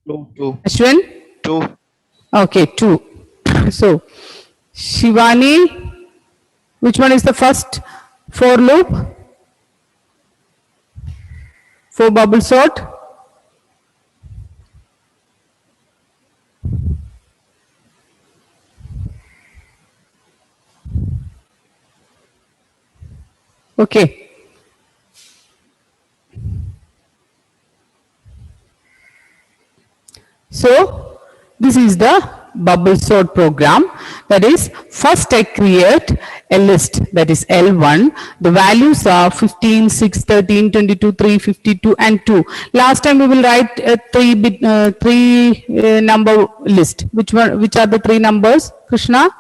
Two. Ashwin? Two. Okay, 2. So, Shivani, which one is the first for loop? For bubble sort? Okay. So, this is the bubble sort program. That is, first I create a list, that is L1. The values are 15, 6, 13, 22, 3, 52 and 2. Last time we will write a three number list. Which are the three numbers, Krishna?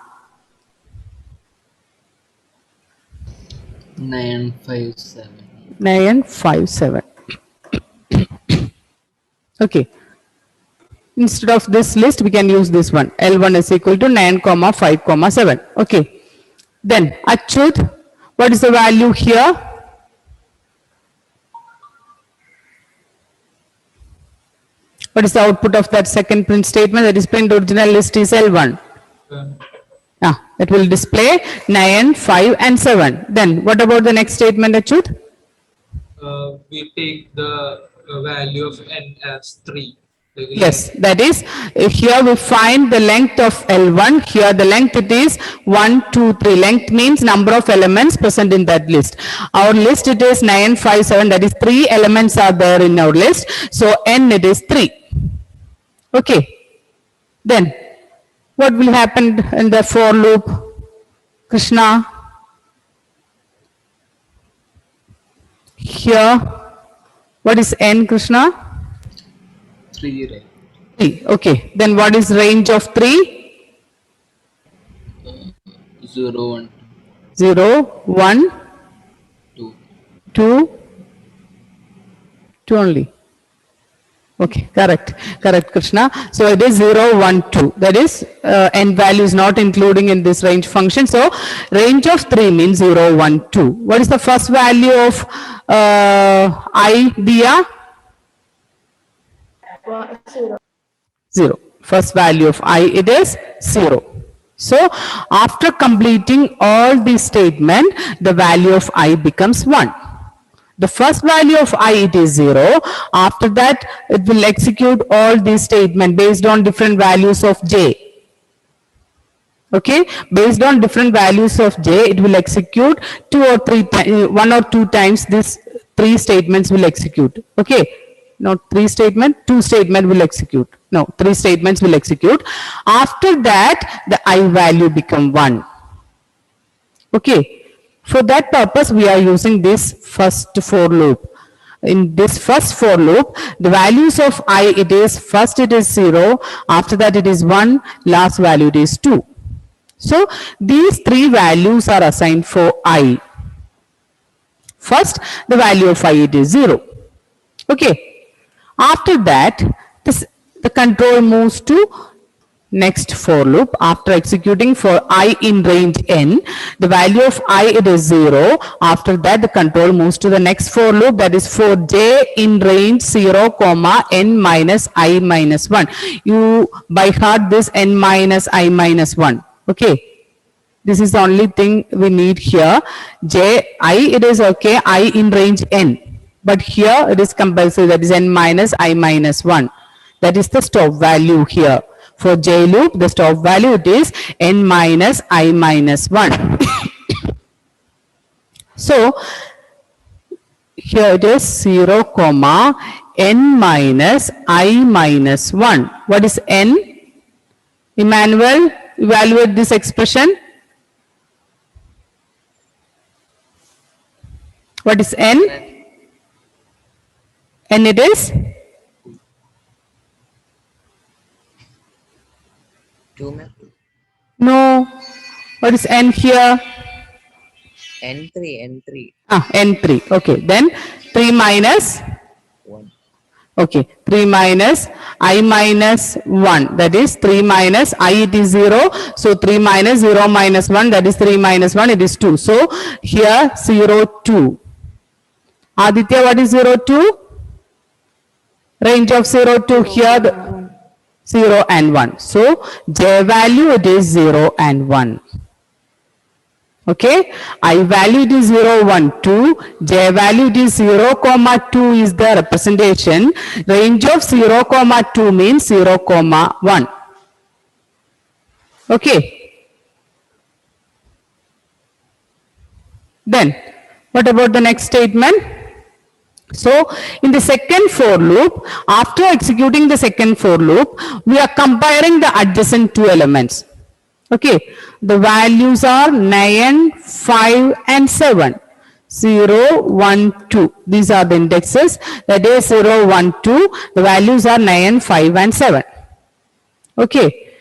957. 957. Okay. Instead of this list, we can use this one. L1 is equal to 9, 5, 7. Okay. Then, Achyut, what is the value here? What is the output of that second print statement? That is print original list is L1. It will display 9, 5 and 7. Then, what about the next statement, Achyut? We take the value of n as 3. Yes, that is, here we find the length of L1. Here the length it is 1, 2, 3. Length means number of elements present in that list. Our list it is 9, 5, 7. That is 3 elements are there in our list. So n it is 3. Okay. Then what will happen in the for loop? Krishna? Here, what is n, Krishna? 3, right? 3. Okay. Then what is range of 3? 0, 1, 0, 1, 2. 2, 2 only. Okay, correct, Krishna. So it is 0, 1, 2. That is, n value is not including in this range function. So range of 3 means 0, 1, 2. What is the first value of I, Dia? 0. First value of I, it is 0. So after completing all these statement, the value of I becomes 1. The first value of I, it is 0. After that, it will execute all these statements based on different values of j. Okay, based on different values of j, it will execute 2 or 3 1 or 2 times. These 3 statements will execute. Okay, not 3 statements, 2 statements will execute. No, 3 statements will execute. After that, the I value become 1. Okay. For that purpose, we are using this first for loop. In this first for loop, the values of I, it is, first it is 0, after that it is 1, last value it is 2. So, these 3 values are assigned for I. First, the value of I, it is 0. Okay. After that, the control moves to next for loop. After executing for I in range n, the value of I, it is 0. After that, the control moves to the next for loop, that is for j in range 0, comma n minus I minus 1. You by heart this n minus I minus 1. Okay. This is the only thing we need here. J, I, it is okay, I in range n. But here it is compulsory, that is n minus I minus 1. That is the stop value here. For j loop, the stop value it is n minus I minus 1. So, here it is 0, comma n minus I minus 1. What is n? Emmanuel, evaluate this expression. What is n? N it is? 2, ma'am. No. What is n here? N3. N3. Okay. Then 3 minus 1. Okay. 3 minus I minus 1. That is 3 minus I, it is 0. So 3 minus 0 minus 1. That is 3 minus 1. It is 2. So here 0, 2. Aditya, what is 0, 2? Range of 0 to here, the 0 and 1. So, J value it is 0 and 1. Okay, I value it is 0, 1, 2, J value it is 0, comma 2 is the representation. Range of 0, comma 2 means 0, comma 1. Okay. Then, what about the next statement? So, in the second for loop, after executing the second for loop, we are comparing the adjacent two elements. Okay, the values are 9, 5 and 7. 0, 1, 2. These are the indexes. That is 0, 1, 2. The values are 9, 5 and 7. Okay.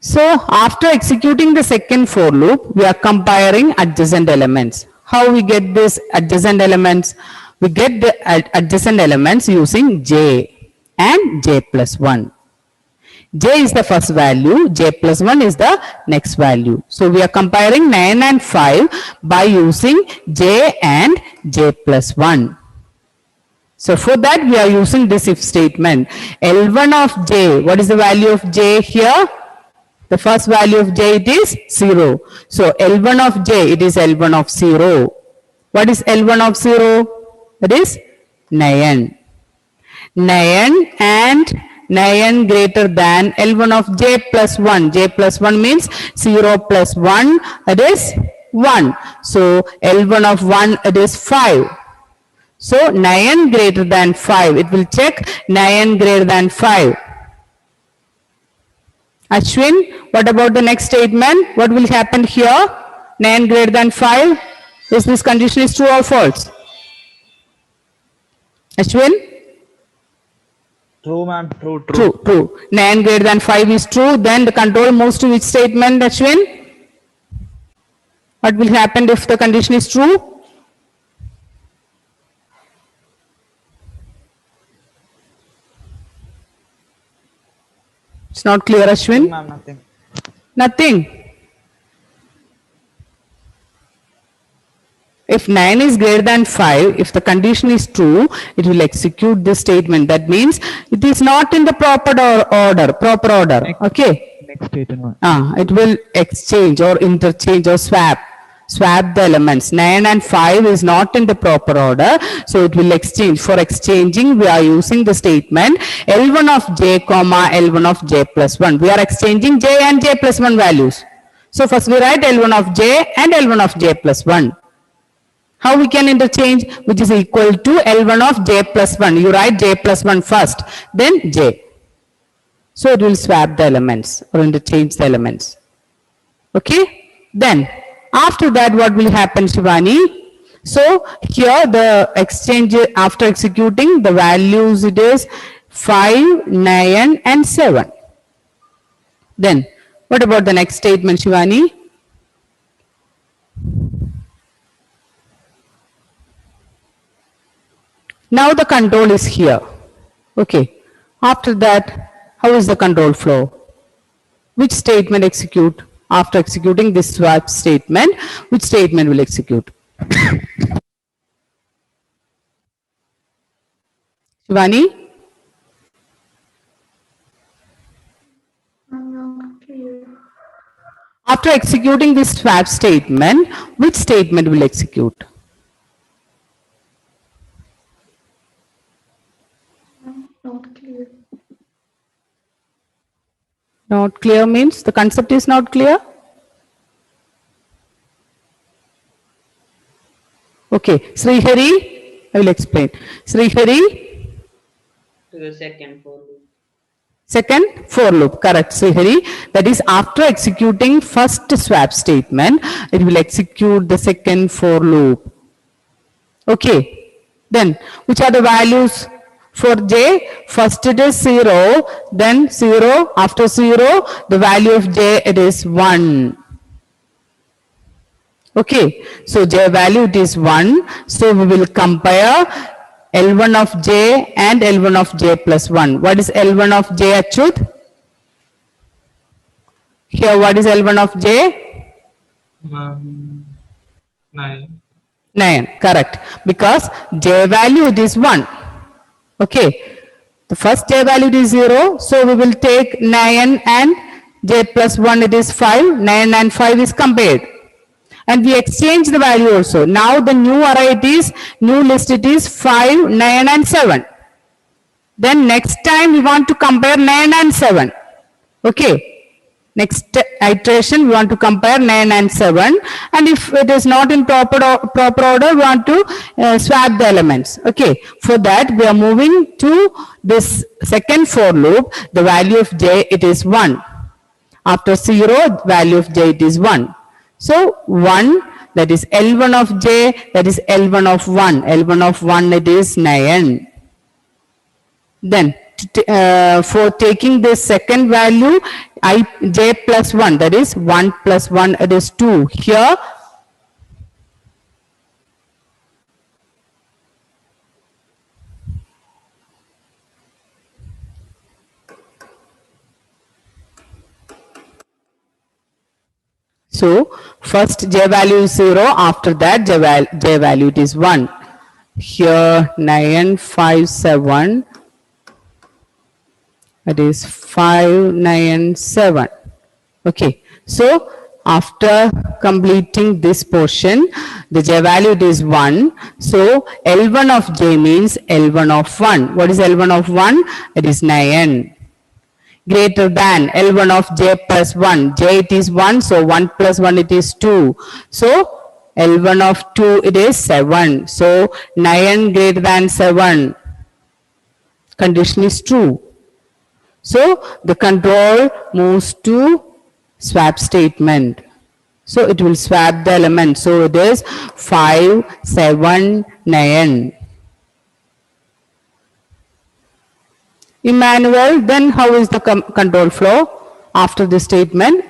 So, after executing the second for loop, we are comparing adjacent elements. How we get this adjacent elements? We get the adjacent elements using J and J plus 1. J is the first value, J plus 1 is the next value. So, we are comparing 9 and 5 by using J and J plus 1. So, for that we are using this if statement. L1 of J, what is the value of J here? The first value of J it is 0. So, L1 of J it is L1 of 0. What is L1 of 0? That is 9. 9 and 9 greater than L1 of J plus 1. J plus 1 means 0 plus 1, that is 1. So, L1 of 1 it is 5. So, 9 greater than 5. It will check 9 greater than 5. Ashwin, what about the next statement? What will happen here? 9 greater than 5. Is this condition is true or false? Ashwin? True, ma'am. True. True. 9 greater than 5 is true. Then the control moves to which statement, Ashwin? What will happen if the condition is true? It's not clear, Ashwin? Ma'am, nothing. Nothing. If 9 is greater than 5, if the condition is true, it will execute this statement. That means it is not in the proper order. Okay. Next statement. It will exchange or interchange or swap the elements. 9 and 5 is not in the proper order. So it will exchange. For exchanging, we are using the statement L1 of J, comma L1 of J plus 1. We are exchanging J and J plus 1 values. So first we write L1 of J and L1 of J plus 1. How we can interchange? Which is equal to L1 of J plus 1. You write J plus 1 first, then J. So it will swap the elements or interchange the elements. Okay. Then after that what will happen, Shivani? So here the exchange after executing the values it is 5, 9 and 7. Then what about the next statement, Shivani? Now the control is here. Okay. After that, how is the control flow? Which statement execute? After executing this swap statement, which statement will execute? Shivani? After executing this swap statement, which statement will execute? Not clear. Not clear means the concept is not clear? Okay, Srihari, I will explain. Srihari? To the second for loop. Second for loop, correct, Srihari. That is after executing first swap statement, it will execute the second for loop. Okay, then which are the values? For J, first it is 0, then 0, after 0, the value of J it is 1. Okay, so J value it is 1, so we will compare L1 of J and L1 of J plus 1. What is L1 of J, Achyut? Here what is L1 of J? 9. 9, correct, because J value it is 1. Okay, The first j value is 0. So we will take 9 and j plus 1, it is 5. 9 and 5 is compared. And we exchange the value also. Now the new array it is, new list it is 5, 9 and 7. Then next time we want to compare 9 and 7. Okay. Next iteration we want to compare 9 and 7, and if it is not in proper order we want to swap the elements. Okay, for that we are moving to this second for loop. The value of j it is 1. After 0, value of j it is 1. So 1, that is L1 of j, that is L1 of 1. L1 of 1 it is 9. Then for taking this second value j plus 1, that is 1 plus 1, it is 2. Here so first j value is 0, after that j value it is 1. Here 9, 5, 7, it is 5, 9, 7. Okay, so after completing this portion, the j value it is 1. So L1 of j means L1 of 1. What is L1 of 1? It is 9. Greater than L1 of j plus 1. J it is 1, so 1 plus 1 it is 2. So L1 of 2 it is 7. So 9 greater than 7. Condition is true. So the control moves to swap statement. So it will swap the element. So it is 5, 7, 9. Emmanuel, then how is the control flow after this statement?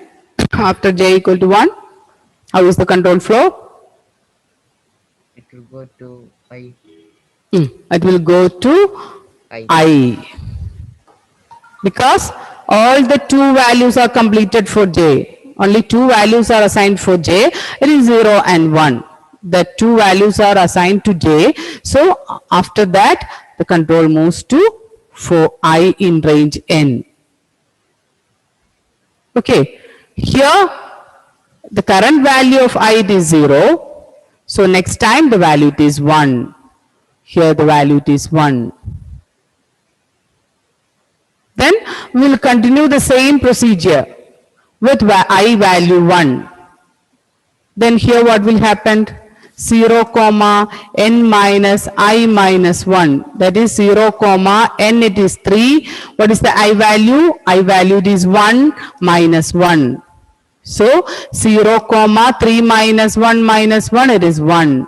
After j equal to 1, how is the control flow? It will go to I. It will go to I. I. Because all the two values are completed for j. Only two values are assigned for j. It is 0 and 1. The two values are assigned to j. So after that, the control moves to for I in range n. Okay. Here, the current value of I is 0. So next time the value it is 1. Here the value it is 1. Then we will continue the same procedure with I value 1. Then here what will happen? 0, n minus I minus 1. That is 0, n it is 3. What is the I value? I value is 1 minus 1. So 0, 3 minus 1 it is 1.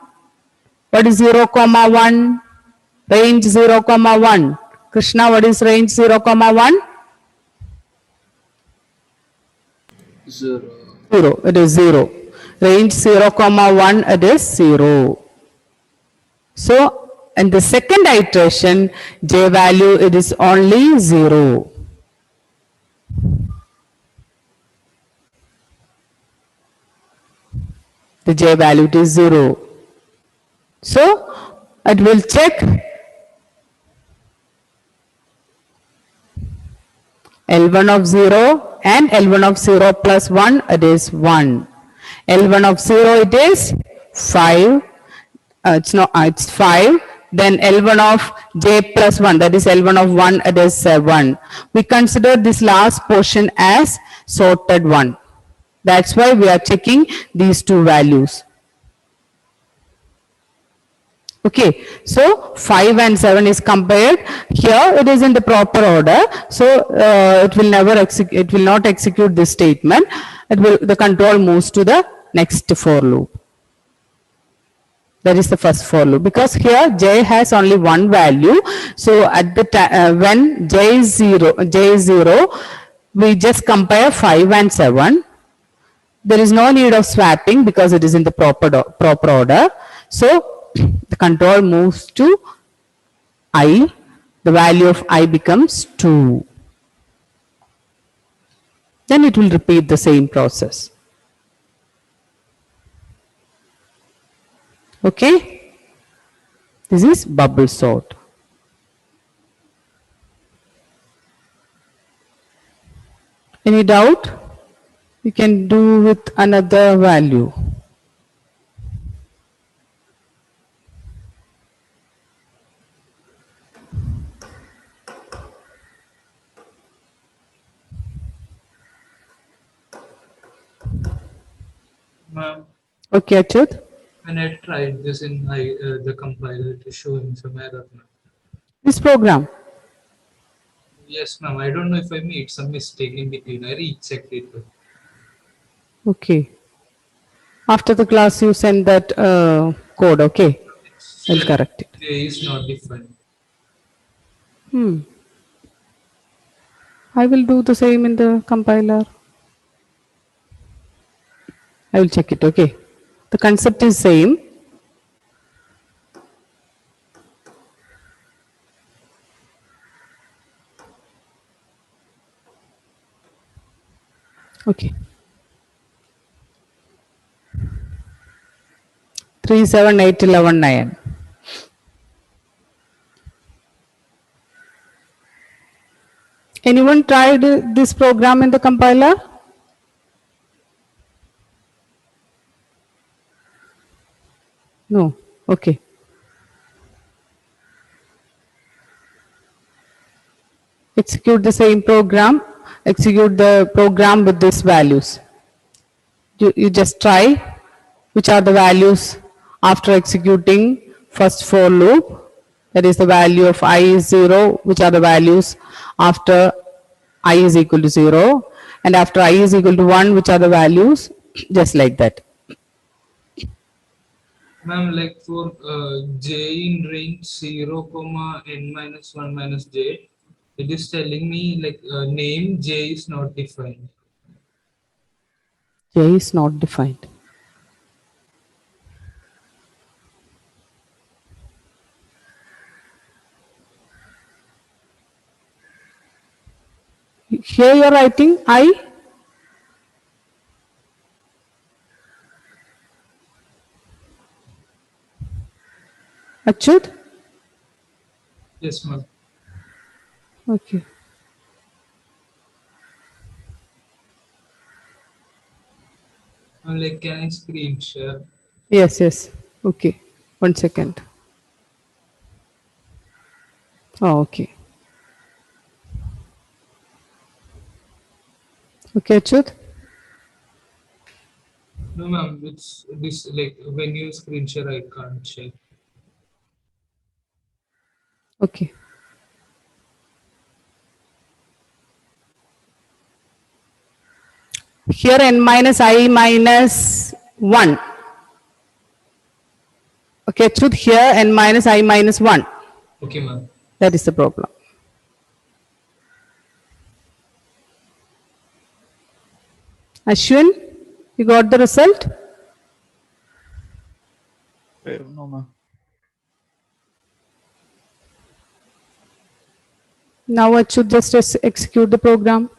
What is 0, 1? Range 0, 1. Krishna, what is range 0, 1? 0. 0. It is 0. Range 0, 1, it is 0. So, in the second iteration, j value, it is only 0. The j value is 0. So, it will check L1 of 0 and L1 of 0 plus 1, it is 1. L1 of 0 it is 5, it's 5. Then L1 of j plus 1, that is L1 of 1, it is 7. We consider this last portion as sorted one. That's why we are checking these two values. Okay, so 5 and 7 is compared. Here it is in the proper order, so it will not execute this statement. The control moves to the next for loop. That is the first for loop, because here j has only one value. So at the time when j is 0, we just compare 5 and 7. There is no need of swapping because it is in the proper order. So the control moves to I. The value of I becomes 2. Then it will repeat the same process. Okay, this is bubble sort. Any doubt? You can do with another value. Ma'am, Okay, Achyut. when I tried this in the compiler, it is showing some error. Ma'am. This program. Yes, ma'am. I don't know if I made some mistake in between. I rechecked it. But Okay. After the class, you send that code. Okay. I'll correct it. J is not defined. I will do the same in the compiler. I will check it. Okay. The concept is same. Okay. 37811 Anyone tried this program in the compiler? No. Okay. Execute the same program. Execute the program with these values. You just try which are the values after executing first for loop. That is the value of I is 0, which are the values after I is equal to 0, and after I is equal to 1, which are the values, just like that. Ma'am, like for j in range 0, comma n minus 1 minus j, it is telling me like name j is not defined. J is not defined. Here you are writing I. Achyut? Yes, ma'am. Okay. I'm like, can I screen share? Yes, yes. Okay. 1 second. Oh, okay. Okay, Achyut? No, ma'am. It's this like when you screen share, I can't share. Okay. Here n minus I minus 1. Okay, truth here n minus I minus 1. Okay, ma'am. That is the problem. Ashwin, you got the result? No, ma'am. Now I should just execute the program.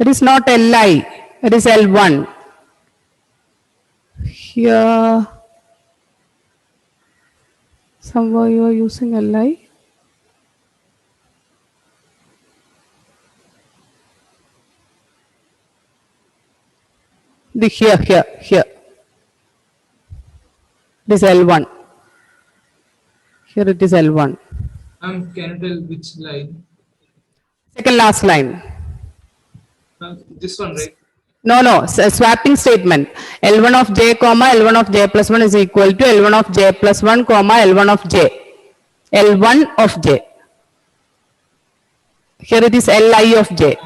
It is not Li, it is L1. Here, somewhere you are using Li. Here. It is L1. Here it is L1. Ma'am, can you tell which line? Second last line. Ma'am, this one, right? No, swapping statement. L1 of j comma L1 of j plus 1 is equal to L1 of j plus 1 comma L1 of j. L1 of j. Here it is Li of j.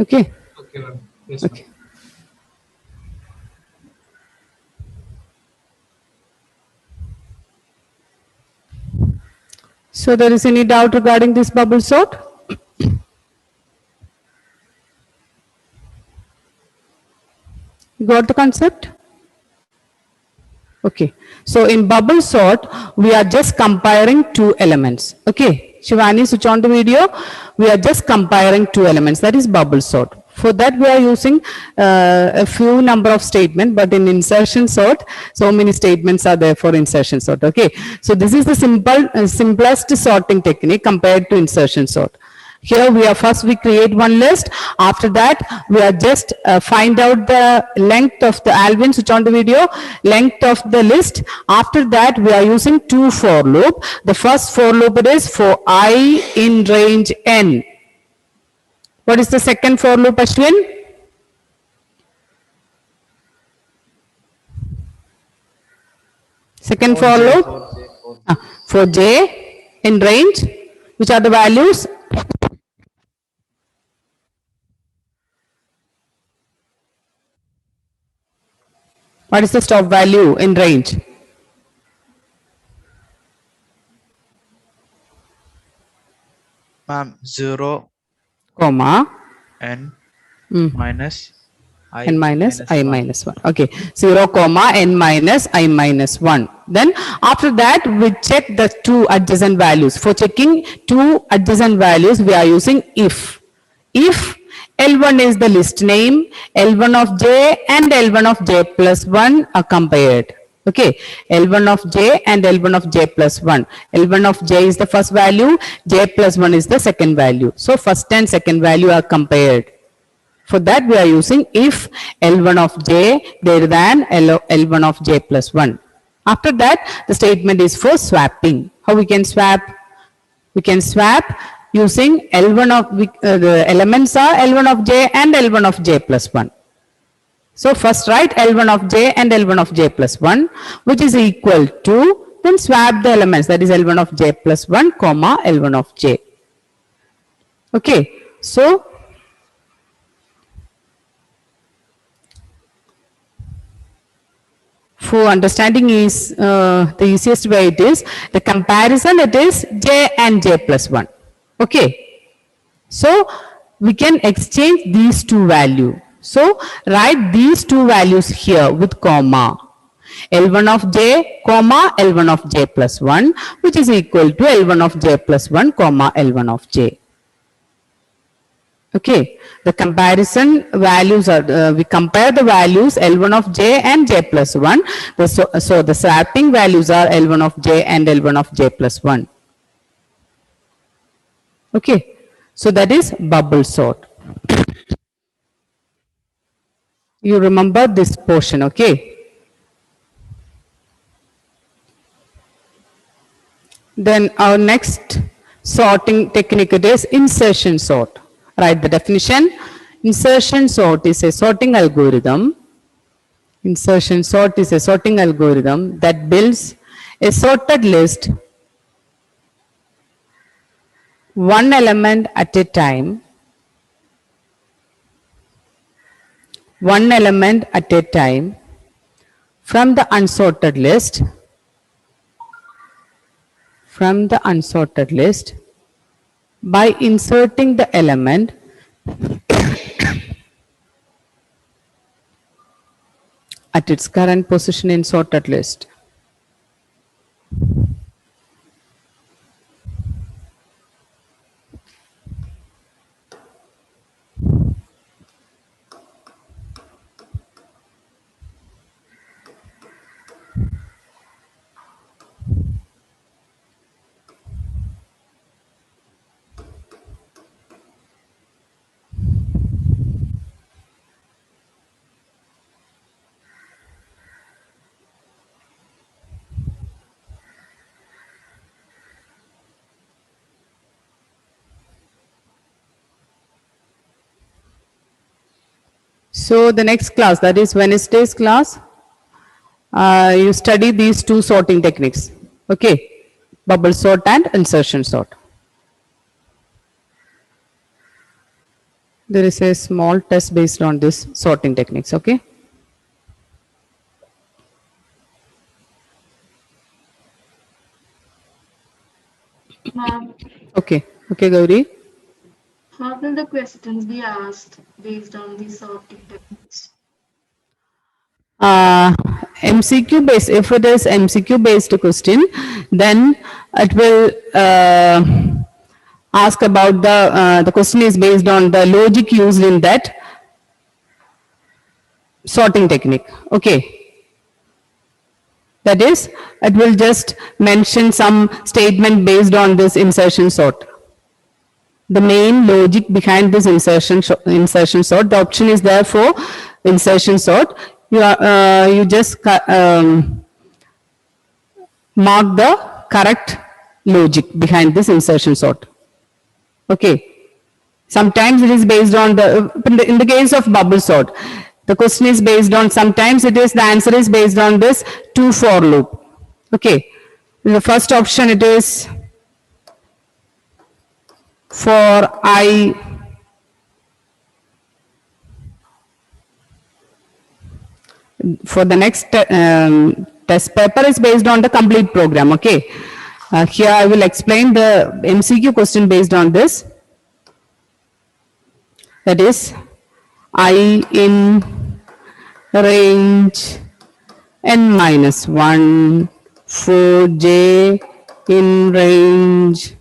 Okay. Okay, ma'am. Yes, Okay. ma'am. So there is any doubt regarding this bubble sort? You got the concept? Okay. So in bubble sort, we are just comparing two elements. Okay. Shivani, switch on the video. We are just comparing two elements. That is bubble sort. For that, we are using a few number of statements, but in insertion sort, so many statements are there for insertion sort. Okay. So this is the simplest sorting technique compared to insertion sort. Here we are first we create one list. After that we are just find out the length of the Alvin, switch on the video, length of the list. After that we are using two for loop. The first for loop it is for I in range n. What is the second for loop, Ashwin? Second for loop for j in range. Which are the values? What is the stop value in range? Ma'am, 0 Comma n mm, minus I n minus I 1. minus 1. Okay, 0 comma n minus I minus 1. Then after that we check the two adjacent values. For checking two adjacent values we are using if. If L1 is the list name, L1 of j and L1 of j plus 1 are compared. Okay, L1 of j and L1 of j plus 1. L1 of j is the first value, j plus 1 is the second value. So first and second value are compared. For that we are using if L1 of j greater than L1 of j plus 1. After that the statement is for swapping. How we can swap? We can swap using L1 of, the elements are L1 of j and L1 of j plus 1. So first write L1 of j and L1 of j plus 1 which is equal to, then swap the elements, that is L1 of j plus 1 comma L1 of j. Okay, so for understanding is the easiest way it is, the comparison it is j and j plus 1. Okay, so we can exchange these two values. So write these two values here with comma. L1 of j comma L1 of j plus 1 which is equal to L1 of j plus 1 comma L1 of j. Okay, the comparison values are, we compare the values L1 of j and j plus 1. So the swapping values are L1 of j and L1 of j plus 1. Okay, so that is bubble sort. You remember this portion, okay? Then our next sorting technique it is insertion sort. Write the definition. Insertion sort is a sorting algorithm. Insertion sort is a sorting algorithm that builds a sorted list one element at a time, one element at a time from the unsorted list, by inserting the element at its current position in sorted list. So the next class, that is Wednesday's class, you study these two sorting techniques. Okay, bubble sort and insertion sort. There is a small test based on this sorting techniques, okay? Ma'am, Okay, okay, Gauri. how will the questions be asked based on the sorting techniques? MCQ based, if it is MCQ based question, then it will ask about the question is based on the logic used in that sorting technique, okay? That is, it will just mention some statement based on this insertion sort. The main logic behind this insertion sort, the option is there for insertion sort. You just mark the correct logic behind this insertion sort. Okay. Sometimes it is based on in the case of bubble sort, the question is based on, sometimes it is, the answer is based on this 2 for loop. Okay. In the first option it is for I for the next test paper is based on the complete program, okay. Here I will explain the MCQ question based on this. That is, I in range n minus 1 for j in range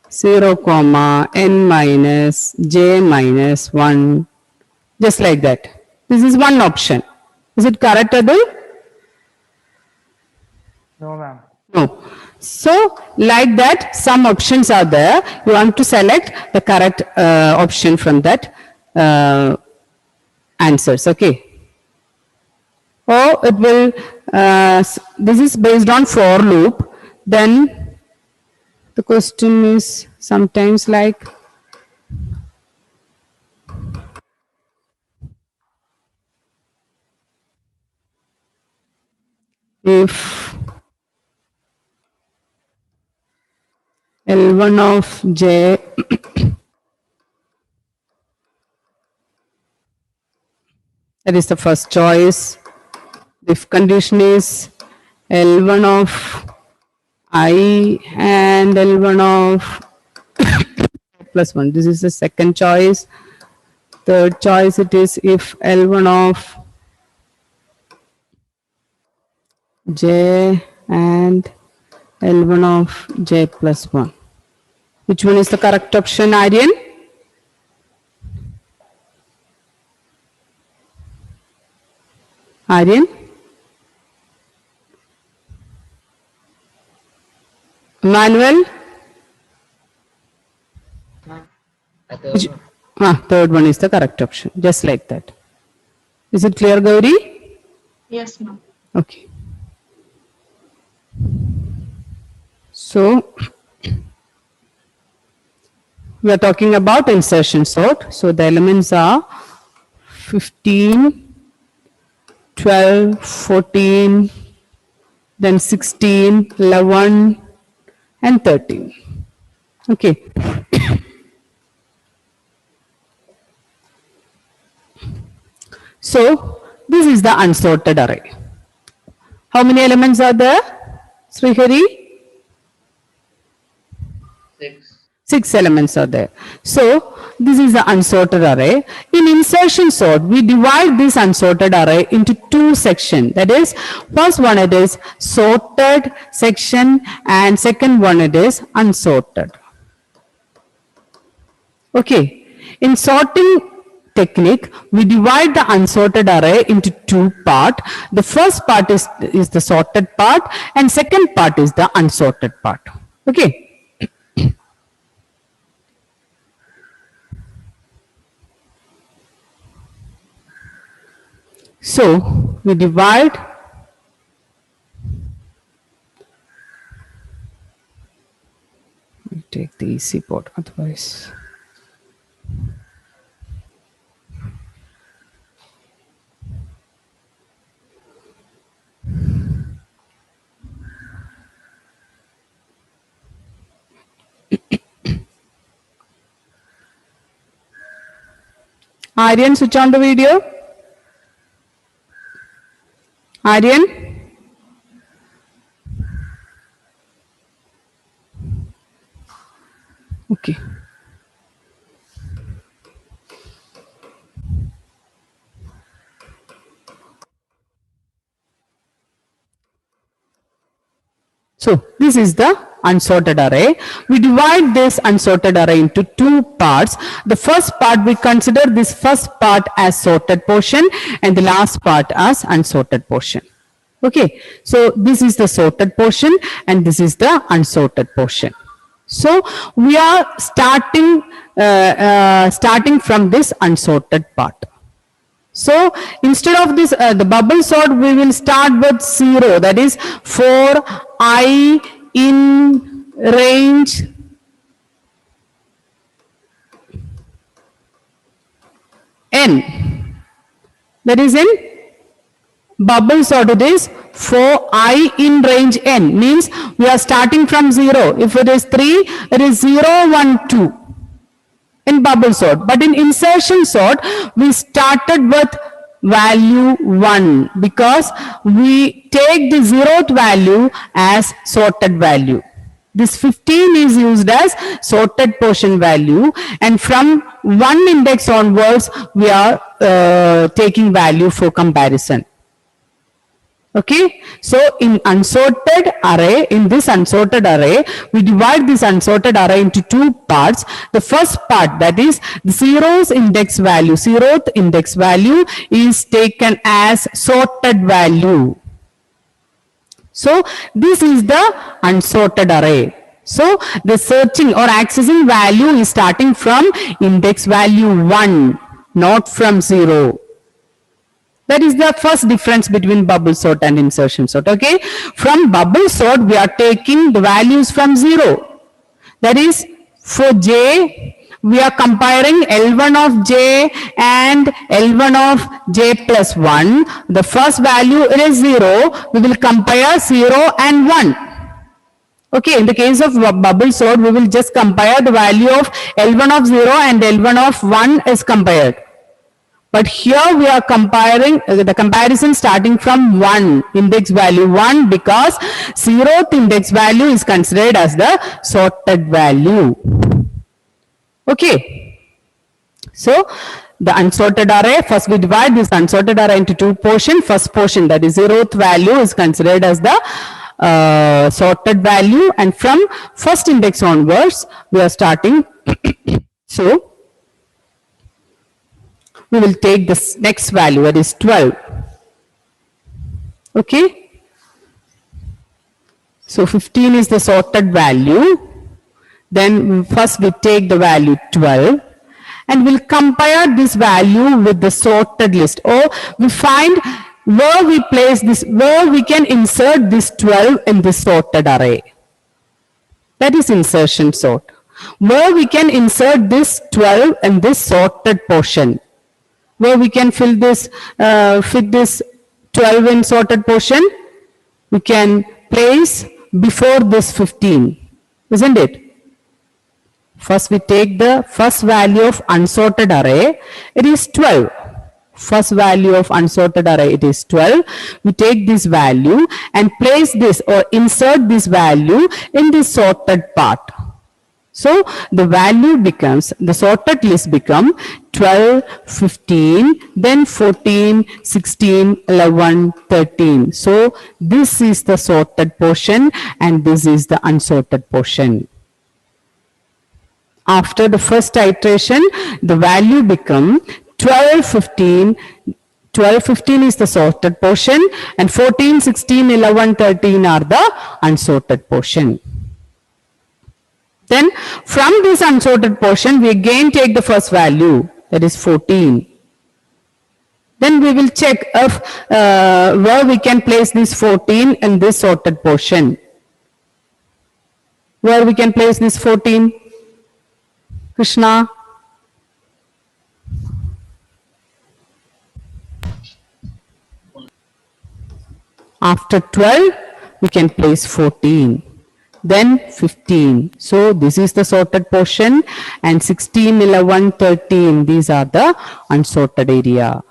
0 comma n minus j minus 1, just like that. This is one option. Is it correct, Adil? No, ma'am. No. So, like that, some options are there. You want to select the correct option from that answers, okay? Or it will, this is based on for loop, then the question is sometimes like, if L1 of j that is the first choice, if condition is L1 of I and L1 of plus 1, this is the second choice. Third choice it is if L1 of j and L1 of j plus 1. Which one is the correct option, Aryan? Aryan? Manuel? third one. Third one is the correct option, just like that. Is it clear, Gauri? Yes, ma'am. Okay. So, we are talking about insertion sort. So, the elements are 15, 12, 14, then 16, 11, and 13. Okay. So, this is the unsorted array. How many elements are there, Srihari? 6. 6 elements are there. So, this is the unsorted array. In insertion sort, we divide this unsorted array into 2 sections. That is, first one it is sorted section and second one it is unsorted. Okay. In sorting technique, we divide the unsorted array into 2 parts. The first part is the sorted part and second part is the unsorted part. Okay. So, we divide we take the easy port, otherwise. Aryan, switch on the video. Aryan? Okay. So this is the unsorted array. We divide this unsorted array into two parts. The first part, we consider this first part as sorted portion and the last part as unsorted portion. Okay, so this is the sorted portion and this is the unsorted portion. So we are starting from this unsorted part. So instead of this the bubble sort, we will start with 0, that is for I in range n. That is in bubble sort, it is for I in range n, means we are starting from 0. If it is 3, it is 0, 1, 2. In bubble sort, but in insertion sort we started with value 1 because we take the 0th value as sorted value. This 15 is used as sorted portion value, and from 1 index onwards we are taking value for comparison. Okay, so in unsorted array, in this unsorted array, we divide this unsorted array into two parts. The first part, that is the zeroth index value is taken as sorted value. So this is the unsorted array. So the searching or accessing value is starting from index value 1, not from 0. That is the first difference between bubble sort and insertion sort. Okay, from bubble sort we are taking the values from 0. That is for j we are comparing L1 of j and L1 of j plus 1. The first value is 0. We will compare 0 and 1. Okay, in the case of bubble sort we will just compare the value of L1 of 0 and L1 of 1 is compared. But here we are comparing the comparison starting from 1, index value 1, because 0th index value is considered as the sorted value. Okay. So the unsorted array, first we divide this unsorted array into two portions. First portion, that is 0th value, is considered as the sorted value, and from first index onwards we are starting. So we will take this next value, that is 12. Okay. So 15 is the sorted value. Then first we take the value 12 and we'll compare this value with the sorted list, or we find where we place this, where we can insert this 12 in this sorted array. That is insertion sort. Where we can insert this 12 in this sorted portion. Where we can fill this, fit this 12 in sorted portion, we can place before this 15, isn't it? First we take the first value of unsorted array, it is 12. First value of unsorted array, it is 12. We take this value and place this or insert this value in the sorted part. So the value becomes, the sorted list become 12, 15, then 14, 16, 11, 13. So this is the sorted portion and this is the unsorted portion. After the first iteration, the value become 12, 15. 12, 15 is the sorted portion and 14, 16, 11, 13 are the unsorted portion. Then from this unsorted portion, we again take the first value, that is 14. Then we will check if where we can place this 14 in this sorted portion. Where we can place this 14? Krishna? After 12, we can place 14. then 15. So this is the sorted portion, and 16, 11, 13, these are the unsorted area.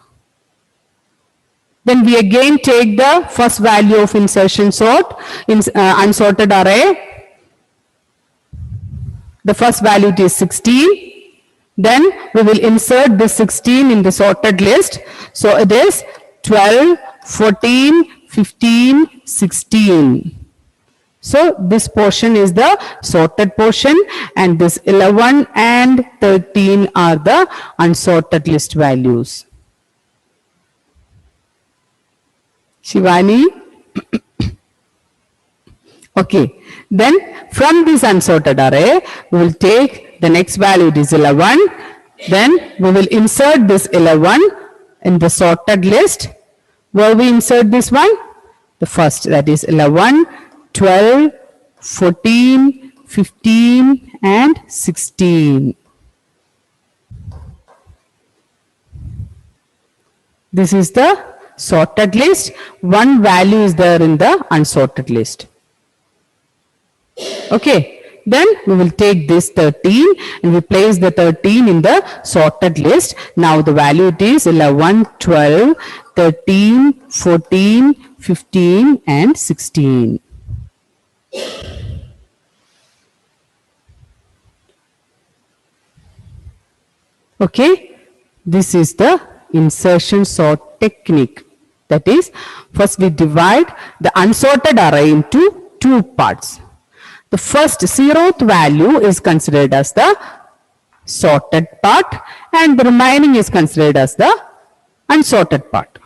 Then we again take the first value of insertion sort in unsorted array. The first value is 16. Then we will insert this 16 in the sorted list. So it is 12, 14, 15, 16. So this portion is the sorted portion, and this 11 and 13 are the unsorted list values. Shivani? Okay, then from this unsorted array, we will take the next value, it is 11. Then we will insert this 11 in the sorted list. Where we insert this one? The first, that is 11, 12, 14, 15, and 16. This is the sorted list. One value is there in the unsorted list. Okay, then we will take this 13 and we place the 13 in the sorted list. Now the value it is 11, 12, 13, 14, 15, and 16. Okay, this is the insertion sort technique. That is, first we divide the unsorted array into two parts. The first 0th value is considered as the sorted part, and the remaining is considered as the unsorted part.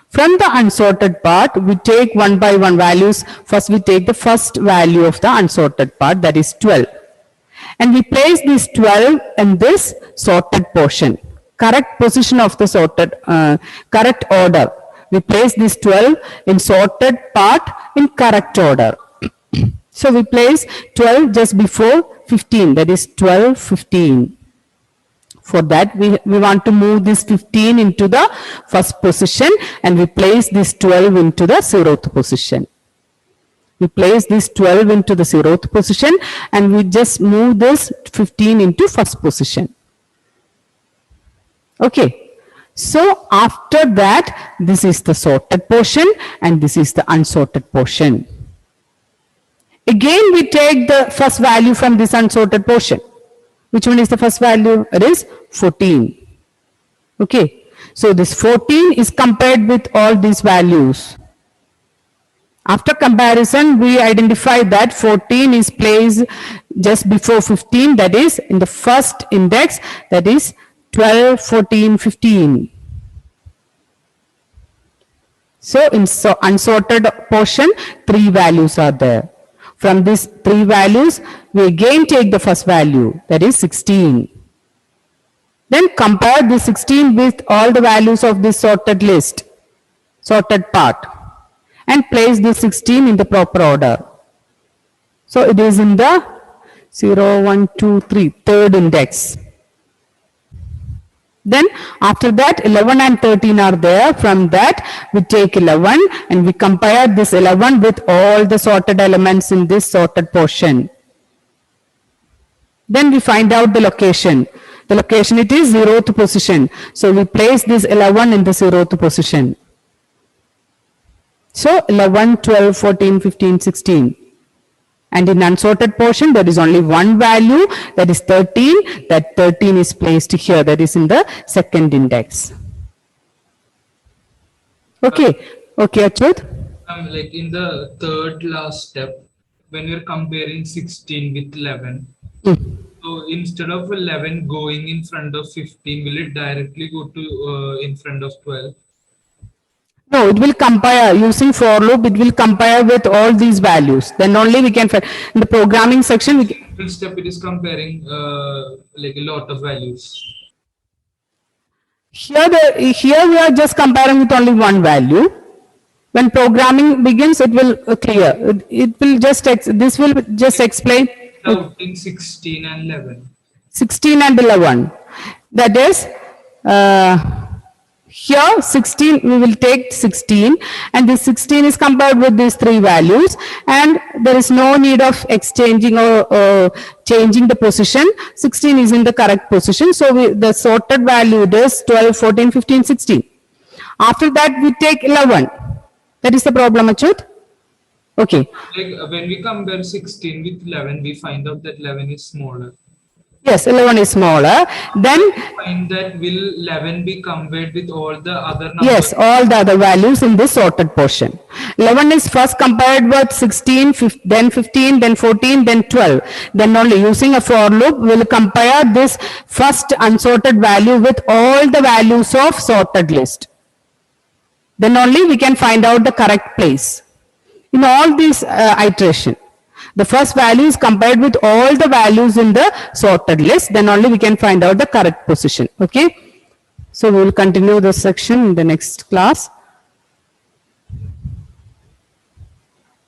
From the unsorted part, we take one by one values. First we take the first value of the unsorted part, that is 12. And we place this 12 in this sorted portion. Correct position of the sorted, correct order. We place this 12 in sorted part in correct order. So we place 12 just before 15, that is 12, 15. For that we want to move this 15 into the first position, and we place this 12 into the 0th position. We place this 12 into the 0th position, and we just move this 15 into first position. Okay. So after that, this is the sorted portion and this is the unsorted portion. Again, we take the first value from this unsorted portion. Which one is the first value? It is 14. Okay. So this 14 is compared with all these values. After comparison, we identify that 14 is placed just before 15, that is in the first index, that is 12, 14, 15. So in unsorted portion, 3 values are there. From these 3 values, we again take the first value, that is 16. Then compare the 16 with all the values of this sorted list, sorted part, and place the 16 in the proper order. So it is in the 0, 1, 2, 3, third index. Then after that 11 and 13 are there. From that we take 11 and we compare this 11 with all the sorted elements in this sorted portion. Then we find out the location. The location, it is 0th position. So we place this 11 in the 0th position. So 11, 12, 14, 15, 16. And in unsorted portion, there is only one value, that is 13. That 13 is placed here, that is in the second index. Okay. Okay, Achyut? Like in the third last step, when you're comparing 16 with 11, so instead of 11 going in front of 15, will it directly go to in front of 12? No, it will compare using for loop. It will compare with all these values. Then only we can find in the programming section. Which step it is comparing like a lot of values. Here we are just comparing with only one value. When programming begins, it will clear. It will just this will just explain. In 16 and 11. 16 and 11. That is, Here 16, we will take 16 and this 16 is compared with these three values and there is no need of exchanging or changing the position. 16 is in the correct position. So the sorted value is 12, 14, 15, 16. After that we take 11. That is the problem, Achyut? Okay. Like when we compare 16 with 11, we find out that 11 is smaller. Yes, 11 is smaller. Then Find that will 11 be compared with all the other numbers? yes, all the other values in this sorted portion. 11 is first compared with 16, then 15, then 14, then 12. Then only using a for loop, we will compare this first unsorted value with all the values of sorted list. Then only we can find out the correct place. In all these iteration, the first value is compared with all the values in the sorted list, then only we can find out the correct position. Okay. So we will continue this section in the next class.